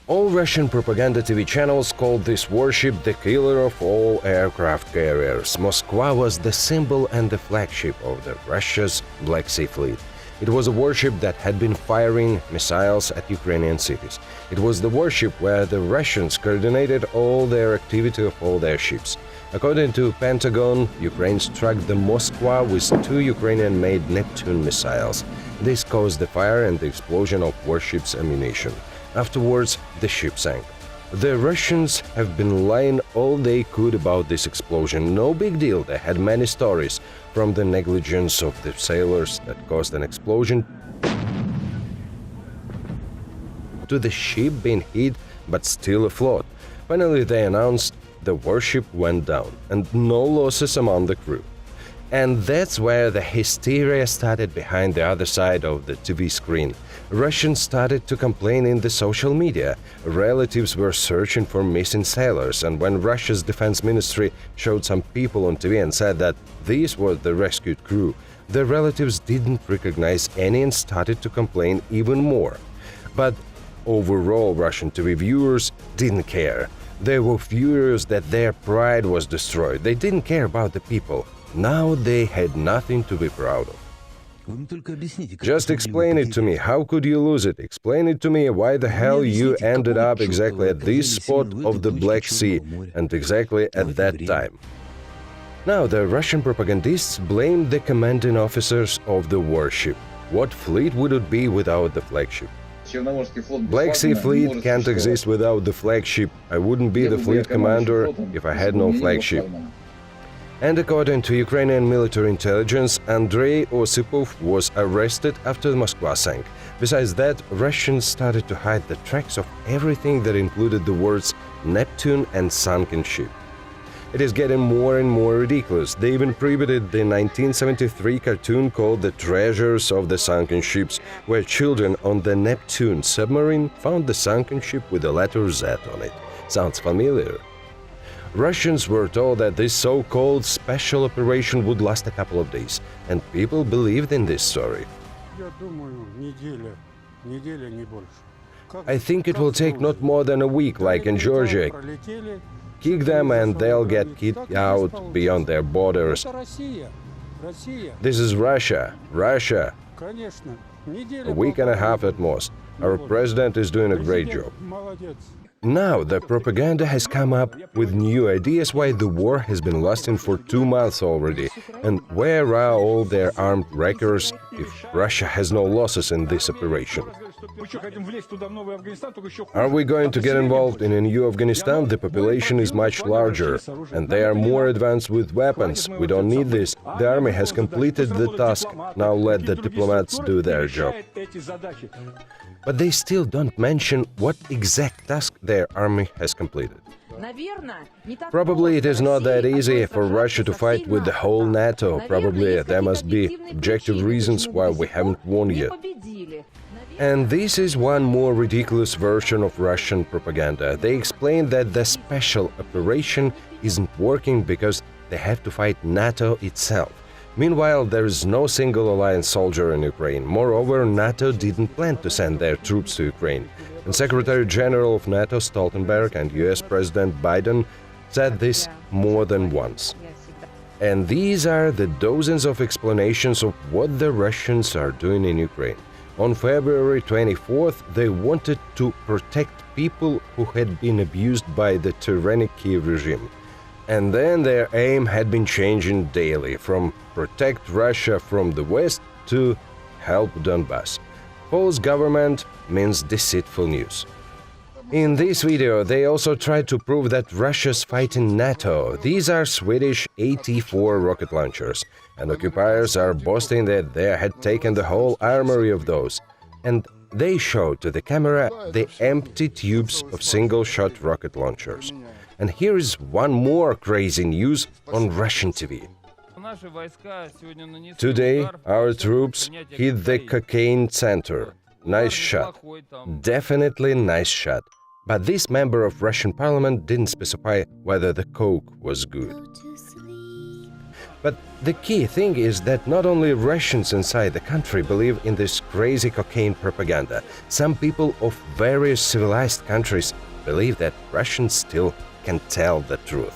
All Russian propaganda TV channels called this warship the killer of all aircraft carriers. Moskva was the symbol and the flagship of the Russia's Black Sea Fleet. It was a warship that had been firing missiles at Ukrainian cities. It was the warship where the Russians coordinated all their activity of all their ships. According to Pentagon, Ukraine struck the Moskva with 2 Ukrainian-made Neptune missiles. This caused the fire and the explosion of warship's ammunition. Afterwards, the ship sank. The Russians have been lying all they could about this explosion. No big deal, they had many stories, from the negligence of the sailors that caused an explosion to the ship being hit but still afloat. Finally, they announced the warship went down, and no losses among the crew. And that's where the hysteria started behind the other side of the TV screen. Russians started to complain in the social media. Relatives were searching for missing sailors, and when Russia's defense ministry showed some people on TV and said that these were the rescued crew, the relatives didn't recognize any and started to complain even more. But overall, Russian TV viewers didn't care. They were furious that their pride was destroyed. They didn't care about the people. Now they had nothing to be proud of. Just explain it to me. How could you lose it? Explain it to me why the hell you ended up exactly at this spot of the Black Sea and exactly at that time. Now the Russian propagandists blamed the commanding officers of the warship. What fleet would it be without the flagship? Black Sea Fleet can't exist without the flagship. I wouldn't be the fleet commander if I had no flagship. And according to Ukrainian military intelligence, Andrei Osipov was arrested after the Moskva sank. Besides that, Russians started to hide the tracks of everything that included the words Neptune and sunken ship. It is getting more and more ridiculous. They even prohibited the 1973 cartoon called The Treasures of the Sunken Ships, where children on the Neptune submarine found the sunken ship with the letter Z on it. Sounds familiar? Russians were told that this so-called special operation would last a couple of days, and people believed in this story. I think it will take not more than a week, like in Georgia. Kick them and they'll get kicked out beyond their borders. This is Russia. Russia. A week and a half at most. Our president is doing a great job. Now the propaganda has come up with new ideas why the war has been lasting for 2 months already, and where are all their armed wreckers if Russia has no losses in this operation. Are we going to get involved in a new Afghanistan? The population is much larger, and they are more advanced with weapons. We don't need this. The army has completed the task. Now let the diplomats do their job. But they still don't mention what exact task their army has completed. Probably it is not that easy for Russia to fight with the whole NATO. Probably there must be objective reasons why we haven't won yet. And this is one more ridiculous version of Russian propaganda. They explain that the special operation isn't working because they have to fight NATO itself. Meanwhile, there is no single alliance soldier in Ukraine. Moreover, NATO didn't plan to send their troops to Ukraine. And Secretary General of NATO Stoltenberg and US President Biden said this more than once. And these are the dozens of explanations of what the Russians are doing in Ukraine. On February 24th, they wanted to protect people who had been abused by the tyrannic Kiev regime. And then their aim had been changing daily, from protect Russia from the West to help Donbass. False government means deceitful news. In this video, they also tried to prove that Russia's fighting NATO. These are Swedish AT-4 rocket launchers, and occupiers are boasting that they had taken the whole armory of those. And they showed to the camera the empty tubes of single-shot rocket launchers. And here is one more crazy news on Russian TV. Today, our troops hit the cocaine center. Nice shot. Definitely nice shot. But this member of Russian parliament didn't specify whether the coke was good. But the key thing is that not only Russians inside the country believe in this crazy cocaine propaganda, some people of various civilized countries believe that Russians still can tell the truth.